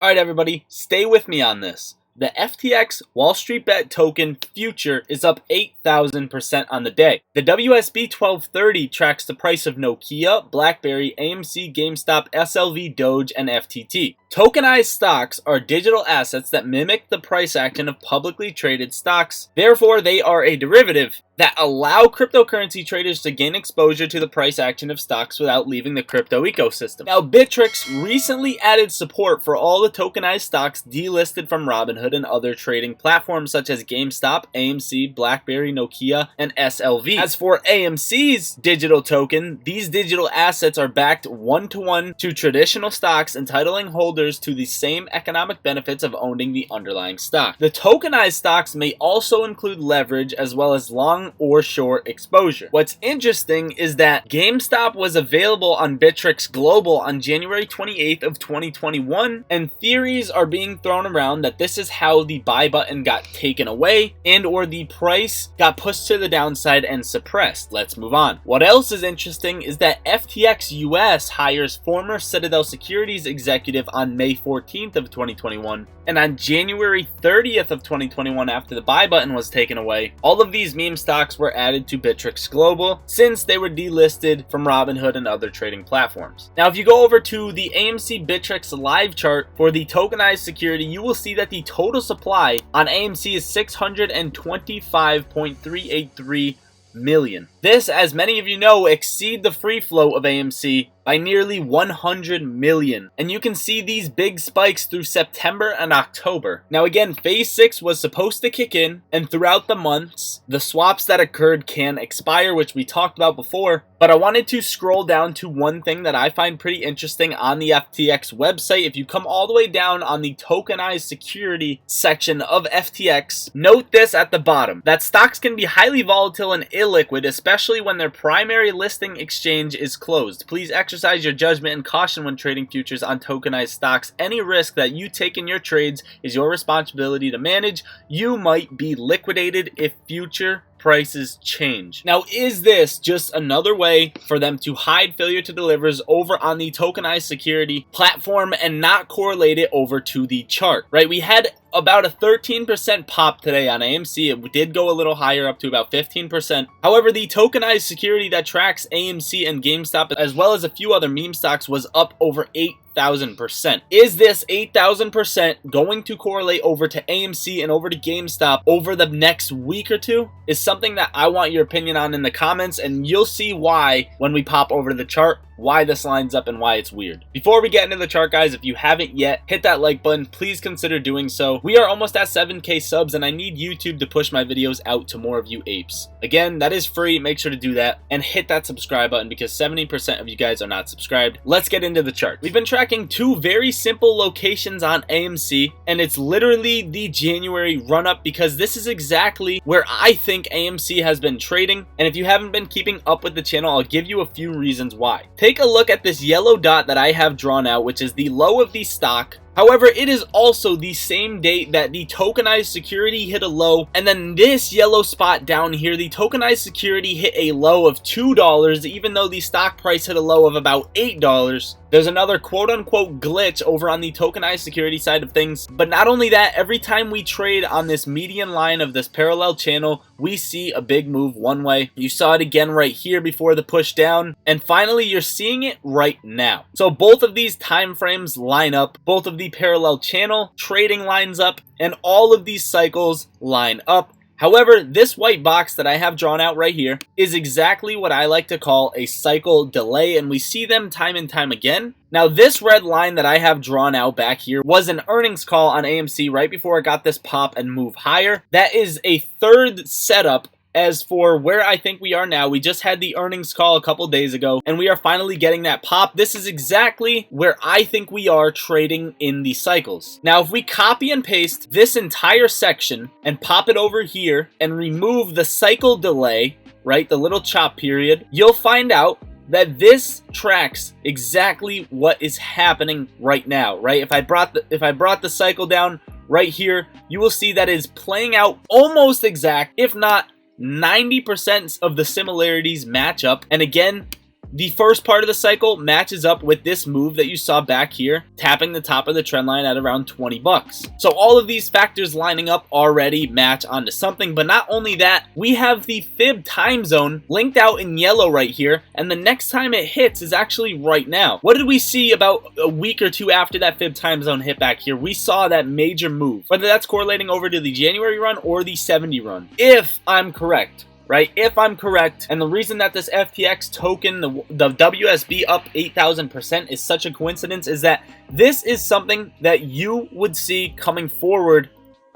Alright everybody, stay with me on this. The FTX Wall Street Bet token future is up 8,000% on the day. The WSB 1230 tracks the price of Nokia, BlackBerry, AMC, GameStop, SLV, Doge, and FTT. Tokenized stocks are digital assets that mimic the price action of publicly traded stocks. Therefore, they are a derivative that allow cryptocurrency traders to gain exposure to the price action of stocks without leaving the crypto ecosystem. Now, Bittrex recently added support for all the tokenized stocks delisted from Robinhood and other trading platforms such as GameStop, AMC, BlackBerry, Nokia, and SLV. As for AMC's digital token, these digital assets are backed one-to-one to traditional stocks, entitling holders to the same economic benefits of owning the underlying stock. The tokenized stocks may also include leverage as well as long or short exposure. What's interesting is that GameStop was available on Bittrex Global on January 28th of 2021, and theories are being thrown around that this is how the buy button got taken away and or the price got pushed to the downside and suppressed. Let's move on. What else is interesting is that FTX US hires former Citadel Securities executive on May 14th of 2021, and on January 30th of 2021, after the buy button was taken away, all of these meme stocks were added to Bittrex Global since they were delisted from Robinhood and other trading platforms. Now, if you go over to the AMC Bittrex live chart for the tokenized security, you will see that the total supply on AMC is 625.383 million. This, as many of you know, exceed the free float of AMC by nearly 100 million. And you can see these big spikes through September and October. Now again, phase 6 was supposed to kick in, and throughout the months, the swaps that occurred can expire, which we talked about before. But I wanted to scroll down to one thing that I find pretty interesting on the FTX website. If you come all the way down on the tokenized security section of FTX, note this at the bottom, that stocks can be highly volatile and illiquid, especially when their primary listing exchange is closed. Please exercise your judgment and caution when trading futures on tokenized stocks. Any risk that you take in your trades is your responsibility to manage. You might be liquidated if future prices change. Now, is this just another way for them to hide failure to delivers over on the tokenized security platform and not correlate it over to the chart, right? We had about a 13% pop today on AMC. It did go a little higher, up to about 15%. However, the tokenized security that tracks AMC and GameStop, as well as a few other meme stocks, was up over 8,000%. Is this 8,000% going to correlate over to AMC and over to GameStop over the next week or two? Is something that I want your opinion on in the comments, and you'll see why when we pop over to the chart, why this lines up and why it's weird. Before we get into the chart, guys, if you haven't yet, hit that like button. Please consider doing so. We are almost at 7K subs, and I need YouTube to push my videos out to more of you apes. Again, that is free. Make sure to do that and hit that subscribe button because 70% of you guys are not subscribed. Let's get into the chart. We've been tracking two very simple locations on AMC, and it's literally the January run up because this is exactly where I think AMC has been trading. And if you haven't been keeping up with the channel, I'll give you a few reasons why. Take a look at this yellow dot that I have drawn out, which is the low of the stock. However, it is also the same date that the tokenized security hit a low, and then this yellow spot down here, the tokenized security hit a low of $2, even though the stock price hit a low of about $8. There's another quote-unquote glitch over on the tokenized security side of things. But not only that, every time we trade on this median line of this parallel channel, we see a big move one way. You saw it again right here before the push down, and finally you're seeing it right now. So both of these time frames line up, both of the parallel channel trading lines up, and all of these cycles line up. However, this white box that I have drawn out right here is exactly what I like to call a cycle delay, and we see them time and time again. Now, this red line that I have drawn out back here was an earnings call on AMC right before it got this pop and move higher. That is a third setup. As for where I think we are now, we just had the earnings call a couple days ago, and we are finally getting that pop. This is exactly where I think we are trading in the cycles. Now, if we copy and paste this entire section and pop it over here and remove the cycle delay, right, the little chop period, you'll find out that this tracks exactly what is happening right now, right? If I brought the cycle down right here, you will see that it's playing out almost exact, if not 90% of the similarities match up. And again, the first part of the cycle matches up with this move that you saw back here, tapping the top of the trend line at around 20 bucks. So all of these factors lining up already match onto something, but not only that, we have the fib time zone linked out in yellow right here, and the next time it hits is actually right now. What did we see about a week or two after that fib time zone hit back here? We saw that major move, whether that's correlating over to the January run or the 70 run, if I'm correct. Right? If I'm correct, and the reason that this FTX token, the WSB up 8,000% is such a coincidence is that this is something that you would see coming forward,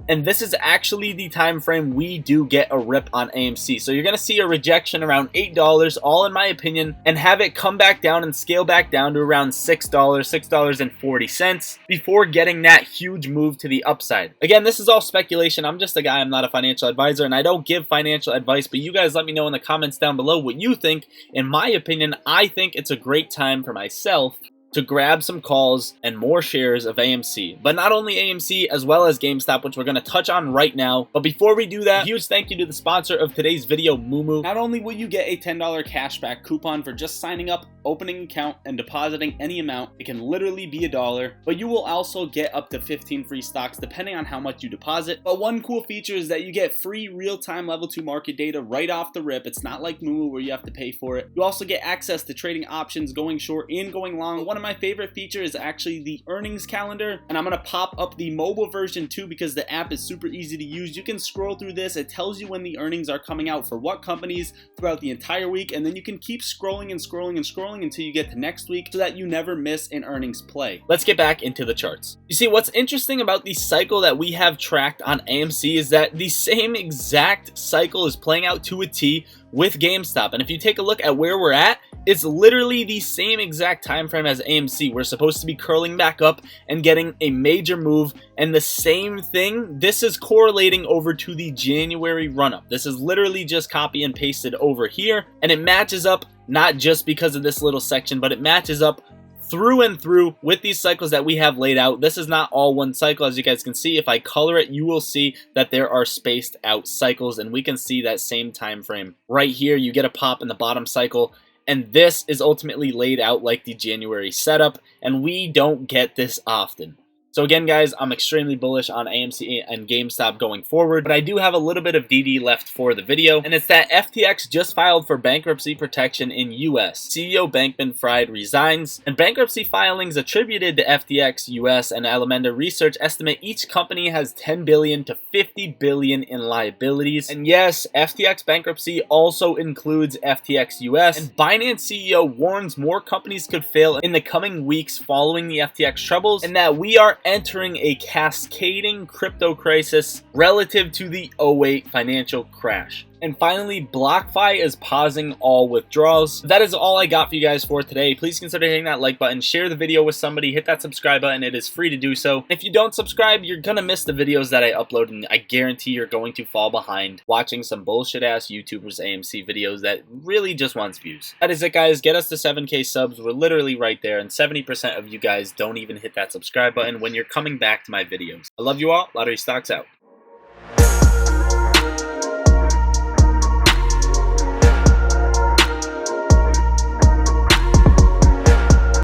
and this is actually the time frame we do get a rip on AMC. So you're going to see a rejection around $8, all in my opinion, and have it come back down and scale back down to around $6, $6.40 before getting that huge move to the upside. Again, this is all speculation. I'm just a guy. I'm not a financial advisor, and I don't give financial advice, but you guys let me know in the comments down below what you think. In my opinion, I think it's a great time for myself to grab some calls and more shares of AMC. But not only AMC, as well as GameStop, which we're going to touch on right now. But before we do that, a huge thank you to the sponsor of today's video, MooMoo. Not only will you get a $10 cashback coupon for just signing up, opening an account, and depositing any amount, it can literally be $1, but you will also get up to 15 free stocks depending on how much you deposit. But one cool feature is that you get free real-time level 2 market data right off the rip. It's not like MooMoo where you have to pay for it. You also get access to trading options, going short and going long. One of my favorite features is actually the earnings calendar, and I'm going to pop up the mobile version too because the app is super easy to use. You can scroll through this. It tells you when the earnings are coming out for what companies throughout the entire week, and then you can keep scrolling and scrolling and scrolling until you get to next week so that you never miss an earnings play. Let's get back into the charts. You see, what's interesting about the cycle that we have tracked on AMC is that the same exact cycle is playing out to a T with GameStop. And if you take a look at where we're at, it's literally the same exact time frame as AMC. We're supposed to be curling back up and getting a major move, and the same thing, this is correlating over to the January run-up. This is literally just copy and pasted over here, and it matches up not just because of this little section, but it matches up through and through with these cycles that we have laid out. This is not all one cycle. As you guys can see, if I color it, you will see that there are spaced out cycles, and we can see that same time frame right here. You get a pop in the bottom cycle, and this is ultimately laid out like the January setup, and we don't get this often. So again, guys, I'm extremely bullish on AMC and GameStop going forward, but I do have a little bit of DD left for the video, and it's that FTX just filed for bankruptcy protection in US. CEO Bankman-Fried resigns, and bankruptcy filings attributed to FTX US and Alameda Research estimate each company has $10 billion to $50 billion in liabilities. And yes, FTX bankruptcy also includes FTX US, and Binance CEO warns more companies could fail in the coming weeks following the FTX troubles, and that we are entering a cascading crypto crisis relative to the '08 financial crash. And finally, BlockFi is pausing all withdrawals. That is all I got for you guys for today. Please consider hitting that like button, share the video with somebody, hit that subscribe button. It is free to do so. If you don't subscribe, you're gonna miss the videos that I upload, and I guarantee you're going to fall behind watching some bullshit ass YouTubers AMC videos that really just wants views. That is it, guys. Get us to 7K subs. We're literally right there, and 70% of you guys don't even hit that subscribe button when you're coming back to my videos. I love you all. Lottery Stocks out.